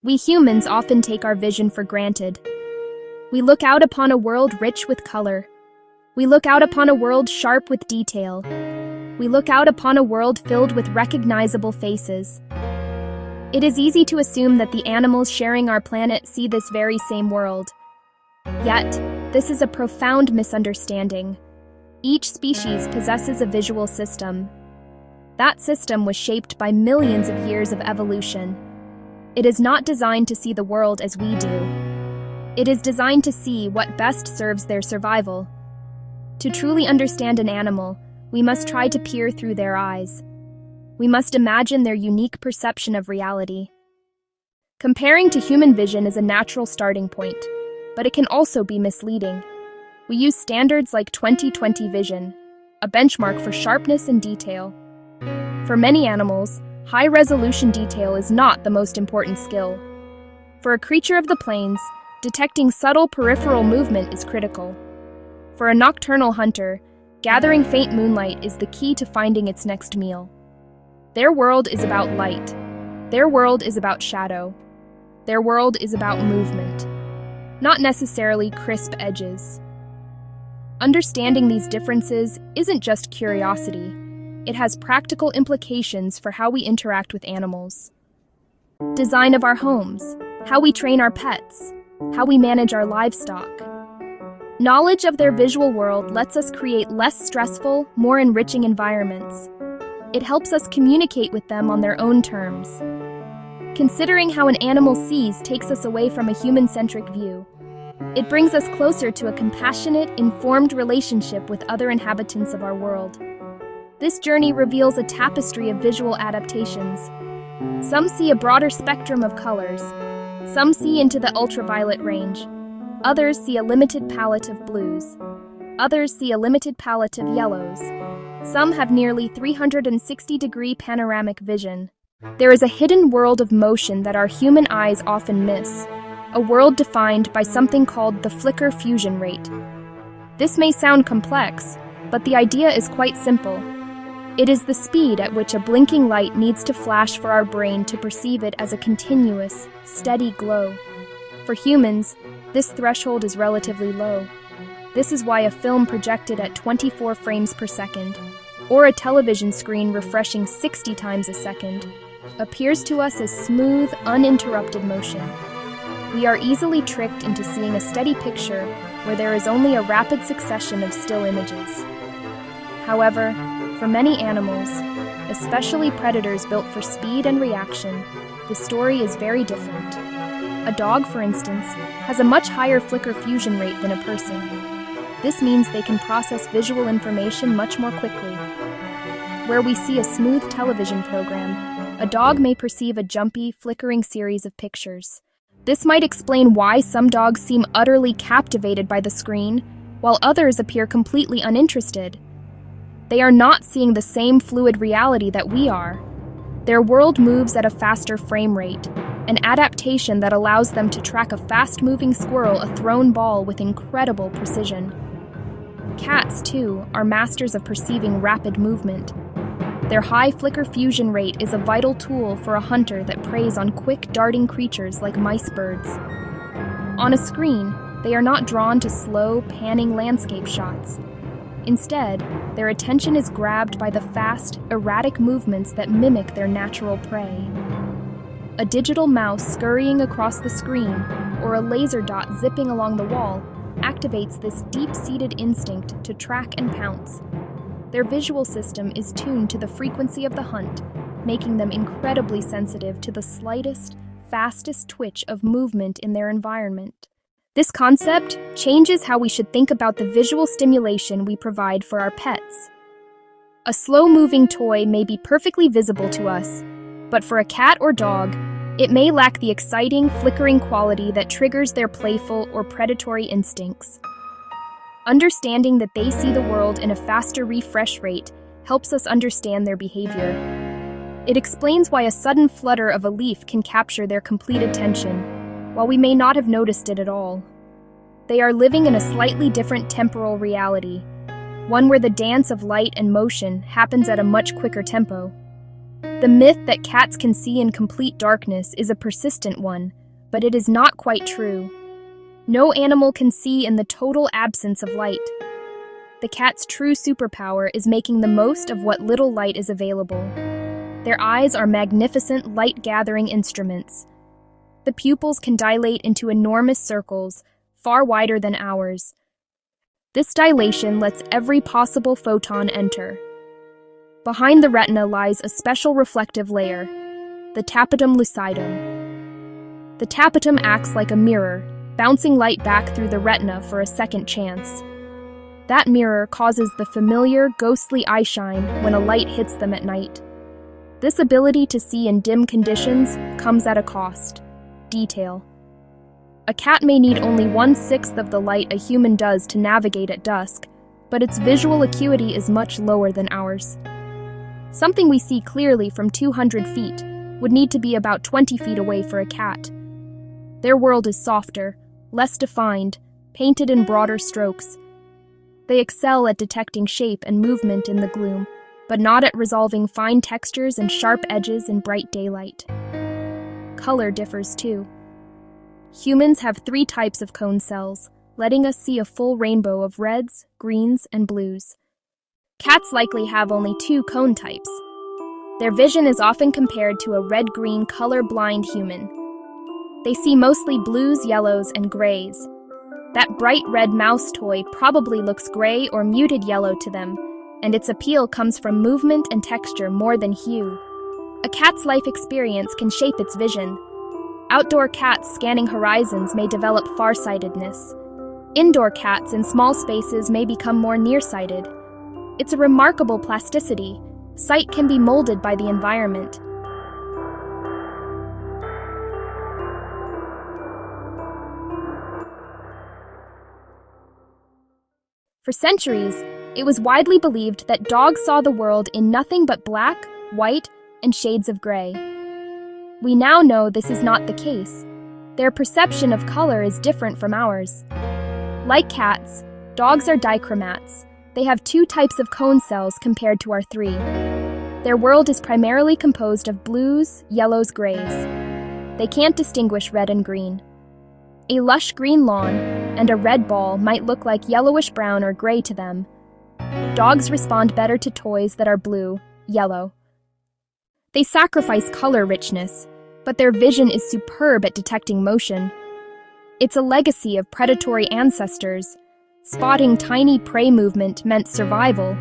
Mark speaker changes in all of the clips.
Speaker 1: We humans often take our vision for granted. We look out upon a world rich with color. We look out upon a world sharp with detail. We look out upon a world filled with recognizable faces. It is easy to assume that the animals sharing our planet see this very same world. Yet, this is a profound misunderstanding. Each species possesses a visual system. That system was shaped by millions of years of evolution. It is not designed to see the world as we do. It is designed to see what best serves their survival. To truly understand an animal, we must try to peer through their eyes. We must imagine their unique perception of reality. Comparing to human vision is a natural starting point, but it can also be misleading. We use standards like 20/20 vision, a benchmark for sharpness and detail. For many animals, high-resolution detail is not the most important skill. For a creature of the plains, detecting subtle peripheral movement is critical. For a nocturnal hunter, gathering faint moonlight is the key to finding its next meal. Their world is about light. Their world is about shadow. Their world is about movement, not necessarily crisp edges. Understanding these differences isn't just curiosity. It has practical implications for how we interact with animals. Design of our homes, how we train our pets, how we manage our livestock. Knowledge of their visual world lets us create less stressful, more enriching environments. It helps us communicate with them on their own terms. Considering how an animal sees takes us away from a human-centric view. It brings us closer to a compassionate, informed relationship with other inhabitants of our world. This journey reveals a tapestry of visual adaptations. Some see a broader spectrum of colors. Some see into the ultraviolet range. Others see a limited palette of blues. Others see a limited palette of yellows. Some have nearly 360-degree panoramic vision. There is a hidden world of motion that our human eyes often miss, a world defined by something called the flicker fusion rate. This may sound complex, but the idea is quite simple. It is the speed at which a blinking light needs to flash for our brain to perceive it as a continuous, steady glow. For humans, this threshold is relatively low. This is why a film projected at 24 frames per second, or a television screen refreshing 60 times a second, appears to us as smooth, uninterrupted motion. We are easily tricked into seeing a steady picture where there is only a rapid succession of still images. However, for many animals, especially predators built for speed and reaction, the story is very different. A dog, for instance, has a much higher flicker fusion rate than a person. This means they can process visual information much more quickly. Where we see a smooth television program, a dog may perceive a jumpy, flickering series of pictures. This might explain why some dogs seem utterly captivated by the screen, while others appear completely uninterested. They are not seeing the same fluid reality that we are. Their world moves at a faster frame rate, an adaptation that allows them to track a fast-moving squirrel, a thrown ball, with incredible precision. Cats, too, are masters of perceiving rapid movement. Their high flicker fusion rate is a vital tool for a hunter that preys on quick, darting creatures like mice birds. On a screen, they are not drawn to slow, panning landscape shots. Instead, their attention is grabbed by the fast, erratic movements that mimic their natural prey. A digital mouse scurrying across the screen, or a laser dot zipping along the wall, activates this deep-seated instinct to track and pounce. Their visual system is tuned to the frequency of the hunt, making them incredibly sensitive to the slightest, fastest twitch of movement in their environment. This concept changes how we should think about the visual stimulation we provide for our pets. A slow-moving toy may be perfectly visible to us, but for a cat or dog, it may lack the exciting, flickering quality that triggers their playful or predatory instincts. Understanding that they see the world in a faster refresh rate helps us understand their behavior. It explains why a sudden flutter of a leaf can capture their complete attention, while we may not have noticed it at all. They are living in a slightly different temporal reality, one where the dance of light and motion happens at a much quicker tempo. The myth that cats can see in complete darkness is a persistent one, but it is not quite true. No animal can see in the total absence of light. The cat's true superpower is making the most of what little light is available. Their eyes are magnificent light-gathering instruments. The pupils can dilate into enormous circles, far wider than ours. This dilation lets every possible photon enter. Behind the retina lies a special reflective layer, the tapetum lucidum. The tapetum acts like a mirror, bouncing light back through the retina for a second chance. That mirror causes the familiar, ghostly eye shine when a light hits them at night. This ability to see in dim conditions comes at a cost: detail. A cat may need only 1/6 of the light a human does to navigate at dusk, but its visual acuity is much lower than ours. Something we see clearly from 200 feet would need to be about 20 feet away for a cat. Their world is softer, less defined, painted in broader strokes. They excel at detecting shape and movement in the gloom, but not at resolving fine textures and sharp edges in bright daylight. Color differs too. Humans have 3 types of cone cells, letting us see a full rainbow of reds, greens, and blues. Cats likely have only 2 cone types. Their vision is often compared to a red-green color-blind human. They see mostly blues, yellows, and grays. That bright red mouse toy probably looks gray or muted yellow to them, and its appeal comes from movement and texture more than hue. A cat's life experience can shape its vision. Outdoor cats scanning horizons may develop farsightedness. Indoor cats in small spaces may become more nearsighted. It's a remarkable plasticity. Sight can be molded by the environment. For centuries, it was widely believed that dogs saw the world in nothing but black, white, and shades of gray. We now know this is not the case. Their perception of color is different from ours. Like cats, dogs are dichromats. They have 2 types of cone cells compared to our 3. Their world is primarily composed of blues, yellows, grays. They can't distinguish red and green. A lush green lawn and a red ball might look like yellowish brown or gray to them. Dogs respond better to toys that are blue, yellow. They sacrifice color richness, but their vision is superb at detecting motion. It's a legacy of predatory ancestors. Spotting tiny prey movement meant survival.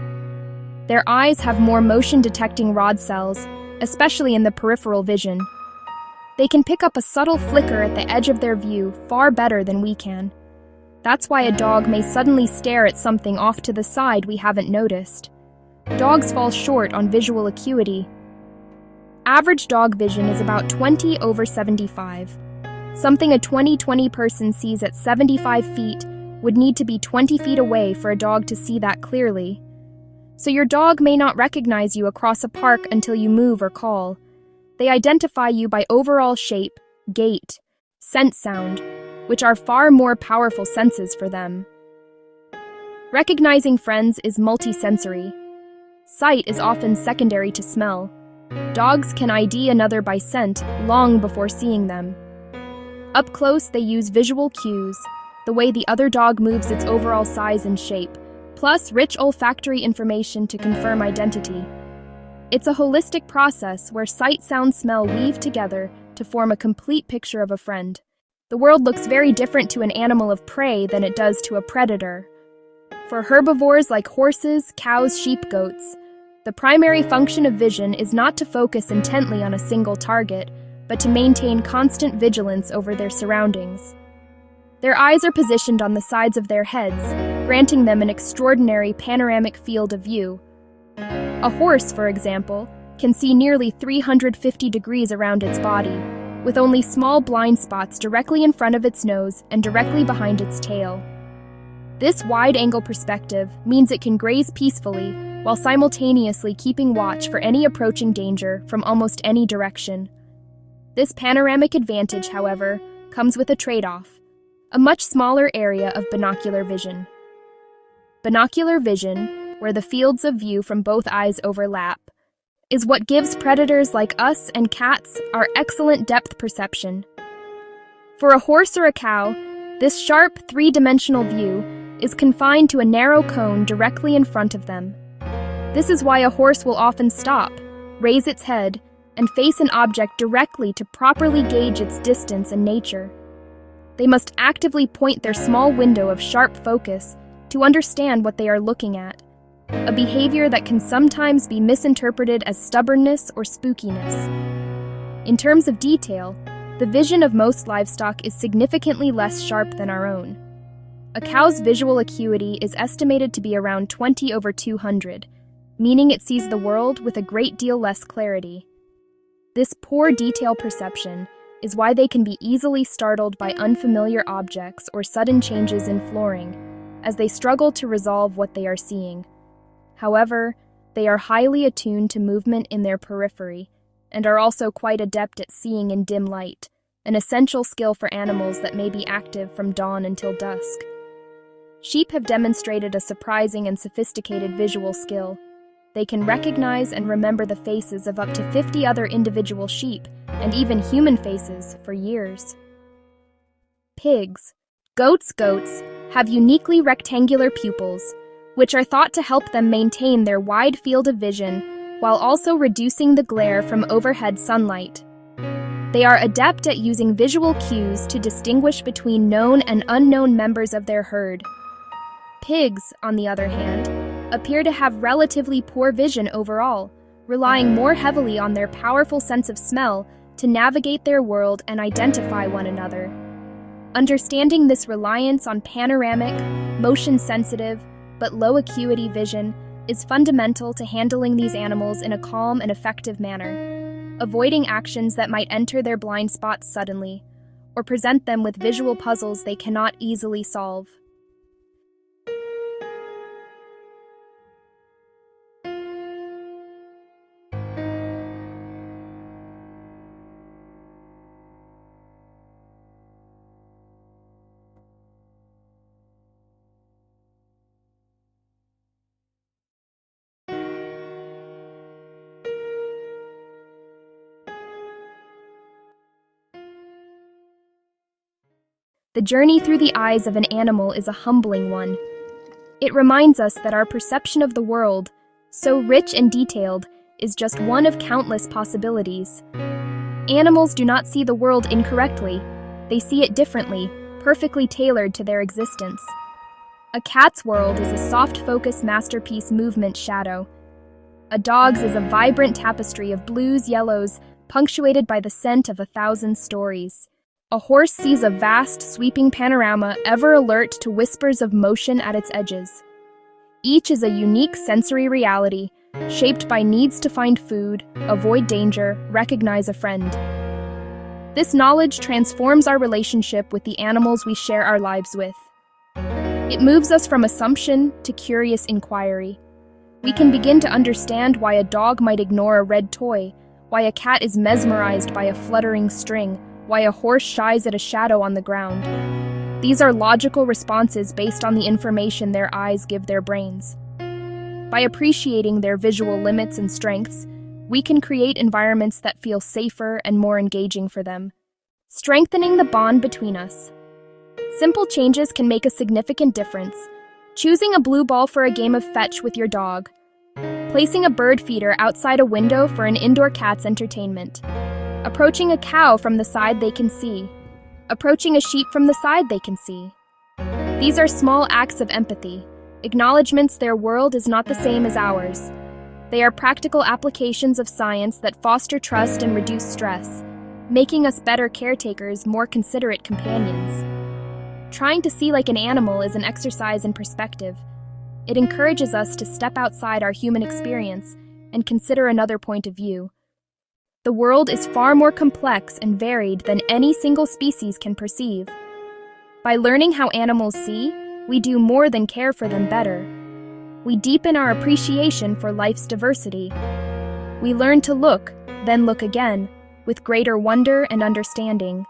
Speaker 1: Their eyes have more motion-detecting rod cells, especially in the peripheral vision. They can pick up a subtle flicker at the edge of their view far better than we can. That's why a dog may suddenly stare at something off to the side we haven't noticed. Dogs fall short on visual acuity. Average dog vision is about 20/75. Something a 20/20 person sees at 75 feet would need to be 20 feet away for a dog to see that clearly. So your dog may not recognize you across a park until you move or call. They identify you by overall shape, gait, scent sound, which are far more powerful senses for them. Recognizing friends is multisensory. Sight is often secondary to smell. Dogs can ID another by scent long before seeing them. Up close, they use visual cues, the way the other dog moves its overall size and shape, plus rich olfactory information to confirm identity. It's a holistic process where sight, sound, smell weave together to form a complete picture of a friend. The world looks very different to an animal of prey than it does to a predator. For herbivores like horses, cows, sheep, goats, the primary function of vision is not to focus intently on a single target, but to maintain constant vigilance over their surroundings. Their eyes are positioned on the sides of their heads, granting them an extraordinary panoramic field of view. A horse, for example, can see nearly 350 degrees around its body, with only small blind spots directly in front of its nose and directly behind its tail. This wide-angle perspective means it can graze peacefully while simultaneously keeping watch for any approaching danger from almost any direction. This panoramic advantage, however, comes with a trade-off: a much smaller area of binocular vision. Binocular vision, where the fields of view from both eyes overlap, is what gives predators like us and cats our excellent depth perception. For a horse or a cow, this sharp, three-dimensional view is confined to a narrow cone directly in front of them. This is why a horse will often stop, raise its head, and face an object directly to properly gauge its distance and nature. They must actively point their small window of sharp focus to understand what they are looking at, a behavior that can sometimes be misinterpreted as stubbornness or spookiness. In terms of detail, the vision of most livestock is significantly less sharp than our own. A cow's visual acuity is estimated to be around 20/200, meaning it sees the world with a great deal less clarity. This poor detail perception is why they can be easily startled by unfamiliar objects or sudden changes in flooring, as they struggle to resolve what they are seeing. However, they are highly attuned to movement in their periphery, and are also quite adept at seeing in dim light, an essential skill for animals that may be active from dawn until dusk. Sheep have demonstrated a surprising and sophisticated visual skill. They can recognize and remember the faces of up to 50 other individual sheep, and even human faces, for years. Pigs, goats, have uniquely rectangular pupils, which are thought to help them maintain their wide field of vision while also reducing the glare from overhead sunlight. They are adept at using visual cues to distinguish between known and unknown members of their herd. Pigs, on the other hand, appear to have relatively poor vision overall, relying more heavily on their powerful sense of smell to navigate their world and identify one another. Understanding this reliance on panoramic, motion-sensitive, but low acuity vision is fundamental to handling these animals in a calm and effective manner, avoiding actions that might enter their blind spots suddenly, or present them with visual puzzles they cannot easily solve. The journey through the eyes of an animal is a humbling one. It reminds us that our perception of the world, so rich and detailed, is just one of countless possibilities. Animals do not see the world incorrectly. They see it differently, perfectly tailored to their existence. A cat's world is a soft-focus masterpiece movement shadow. A dog's is a vibrant tapestry of blues, yellows, punctuated by the scent of 1,000 stories. A horse sees a vast, sweeping panorama, ever alert to whispers of motion at its edges. Each is a unique sensory reality, shaped by needs to find food, avoid danger, recognize a friend. This knowledge transforms our relationship with the animals we share our lives with. It moves us from assumption to curious inquiry. We can begin to understand why a dog might ignore a red toy, why a cat is mesmerized by a fluttering string, why a horse shies at a shadow on the ground. These are logical responses based on the information their eyes give their brains. By appreciating their visual limits and strengths, we can create environments that feel safer and more engaging for them, strengthening the bond between us. Simple changes can make a significant difference. Choosing a blue ball for a game of fetch with your dog. Placing a bird feeder outside a window for an indoor cat's entertainment. Approaching a cow from the side they can see. Approaching a sheep from the side they can see. These are small acts of empathy, acknowledgements their world is not the same as ours. They are practical applications of science that foster trust and reduce stress, making us better caretakers, more considerate companions. Trying to see like an animal is an exercise in perspective. It encourages us to step outside our human experience and consider another point of view. The world is far more complex and varied than any single species can perceive. By learning how animals see, we do more than care for them better. We deepen our appreciation for life's diversity. We learn to look, then look again, with greater wonder and understanding.